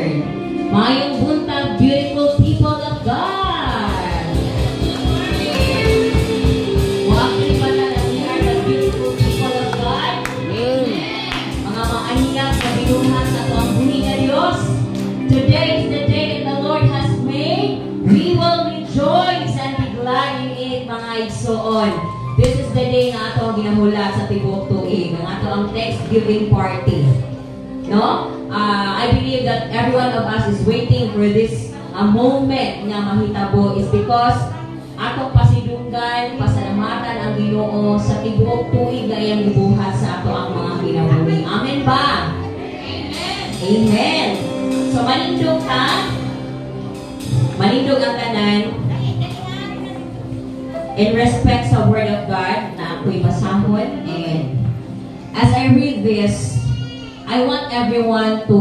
Lord. Mayong buntag, beautiful people of God. Wakil pa na we are the beautiful people of God. Mga maaniyak na binuhat sa ito ang buhay na Diyos. Today is the day that the Lord has made. We will rejoice and be glad in it, mga igsoon. This is the day na ito ang ginamula sa Tibok Tuig. Ang ito ang Thanksgiving party. No? I believe that every one of us is waiting for this moment nga mahitabo is because atong pasidunggan, pasalamatan ang Ginoo sa Tibok Tuig na iyang gibuhat sa ato ang mga kinabuhi. Amen ba? Amen. Amen. So manindog ka. Manindog ang tanan. In respect sa Word of God na ako'y basahon, and as I read this, I want everyone to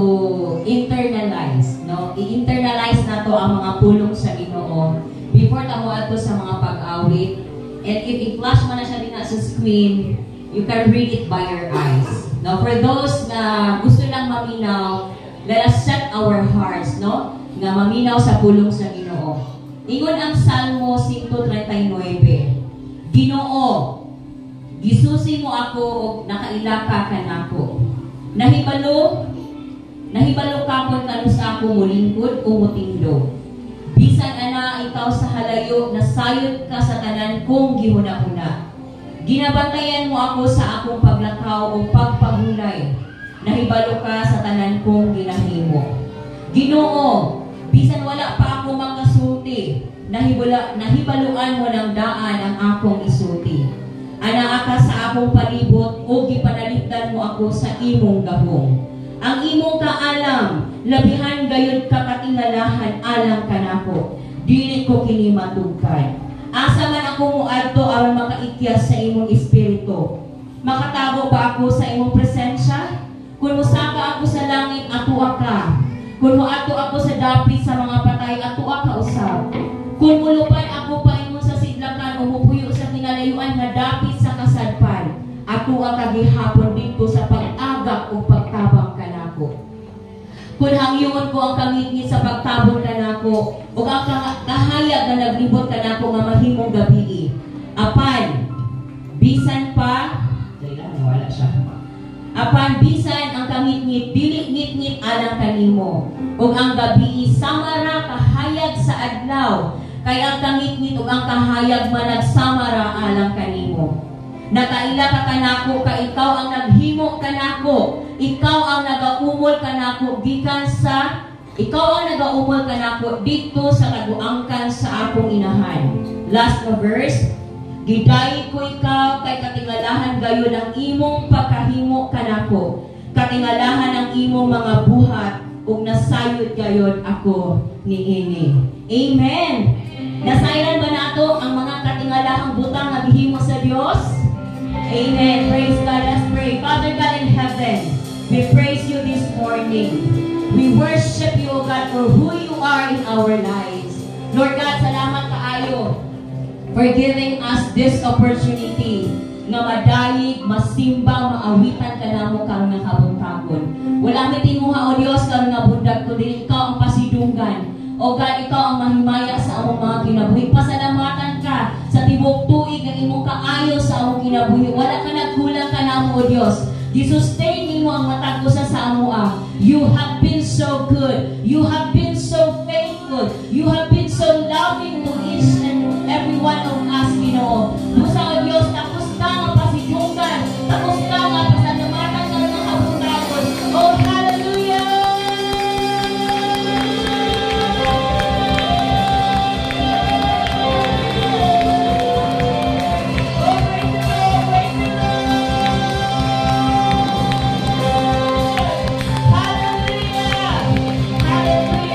internalize, no? I-internalize na to ang mga pulong sa Ginoo before tamo ato sa mga pag-awit. And if i-flash man na siya din sa screen, you can read it by your eyes. Now, for those na gusto lang maminaw, let us set our hearts, no? Nga maminaw sa pulong sa Ginoo. Ingon ang Salmo 139, Ginoo, gisusi mo ako o nakailaka ka nako. Nahibalo ka kon kanus ako mulingkod o mutindo. Bisan ana ikaw sa halayo, nasayod ka sa tanan kong gihuna-huna. Ginabantayan mo ako sa akong paglakaw o pagpahulay. Nahibalo ka sa tanan kong ginahimo. Ginoo, bisan wala pa ako makasulti, nahibaluan mo ng daan ang akong isulti. Ana ka sa akong palibot o gipanaligdan mo ako sa imong gahom. Ang imong kaalam, labihan gayud ka katingalahan alang kanako. Dili ko kini matugkad. Asa man ako moadto aron makaikyas sa imong espiritu. Makatago ba ako sa imong presensya? Kung musaka ako sa langit, atuwa ka. Kung moadto ako sa dapit sa mga patay, atuwa ka usab. Kung mulupan ako paingon sa sidlakan o mupuyo sa kinalayuan nga dapit sa kasadpan, atuwa ka gihapon dito sa pag-agak o pagtabang kanako. Kung hangyon ko ang kangitngit sa pagtabon kanako o ang kahayag na naglibot kanako nga mahimong gabi. Apan bisan pa wala siya. Apan bisan ang kangitngit dili ngit-ngit alang kanimo ug ang gabi samara kahayag sa adlaw kay ang kangitngit ug ang kahayag managsamara alang kanimo. Nakaila ka kanako ka ikaw ang naghimo kanako, ikaw ang nagaumol kanako gikan sa ikaw ang nagaumol kanako dito sa kaduangkan sa akong inahan. Last na verse, gidayi ko ikaw kay katingalahan gayon ang imong pagkahimo kanako. Katingalahan ang imong mga buhat ug nasayod gayon ako niini. Amen. Nasayran ba nato ang mga katingalahang butang nga gihimo sa Dios? Amen. Praise God. Let's pray. Father God in heaven, we praise you this morning. We worship you, O God, for who you are in our lives. Lord God, salamat kaayo for giving us this opportunity nga madayig, masimba, maawitan ka namo kang nakabuntagon. Wala may tinuha, O Diyos, kang nabundag ko din ikaw ang pasidunggan. O God, ikaw ang mahimaya sa among mga kinabuhi. Pasalamatan ka sa tibok tuig ng imong kaayo sa among kinabuhi. Wala ka nagkulang ka namo, O Diyos. Gisustain mo ang matag usa sa amo. You have been so good. You have been so faithful. You have been so loving to each and every one of us, Ginoo. Busa, O Diyos, tapos ka ang pasidunggan. Tapos ka ang pasalamatan ka ng kabundagon. Oh, hallelujah! Hallelujah!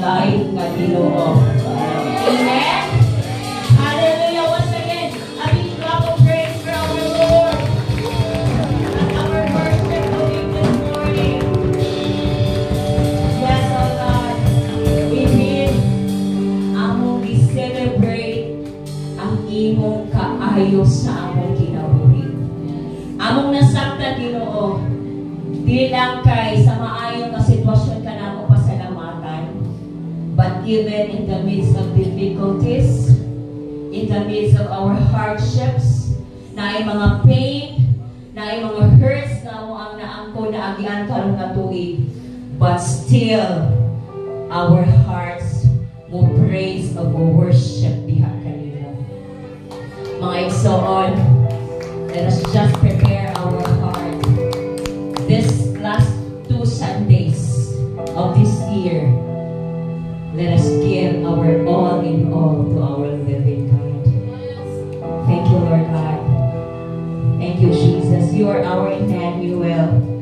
lain nga Ginoo. Amen? Hallelujah! Once again, a big clap of praise for our Lord. And our worship of Him this morning. Yes, oh God. In Him, among i-celebrate ang imong kaayos sa among kinabuhi. Among nasakta Ginoo, dili lang kay sa maayo nga sitwasyon ka namo pasalamatan, but even in the midst of difficulties, in the midst of our hardships, na ay mga pain, na ay mga hurts na mo ang naangko na agian karon nga tuig, but still our hearts mo praise of worship diha kanila. Mga igsoon, let us just prepare our heart. This last 2 Sundays of this year, let us give our all in all to our living God. Thank you, Lord God. Thank you, Jesus. You are our Emmanuel.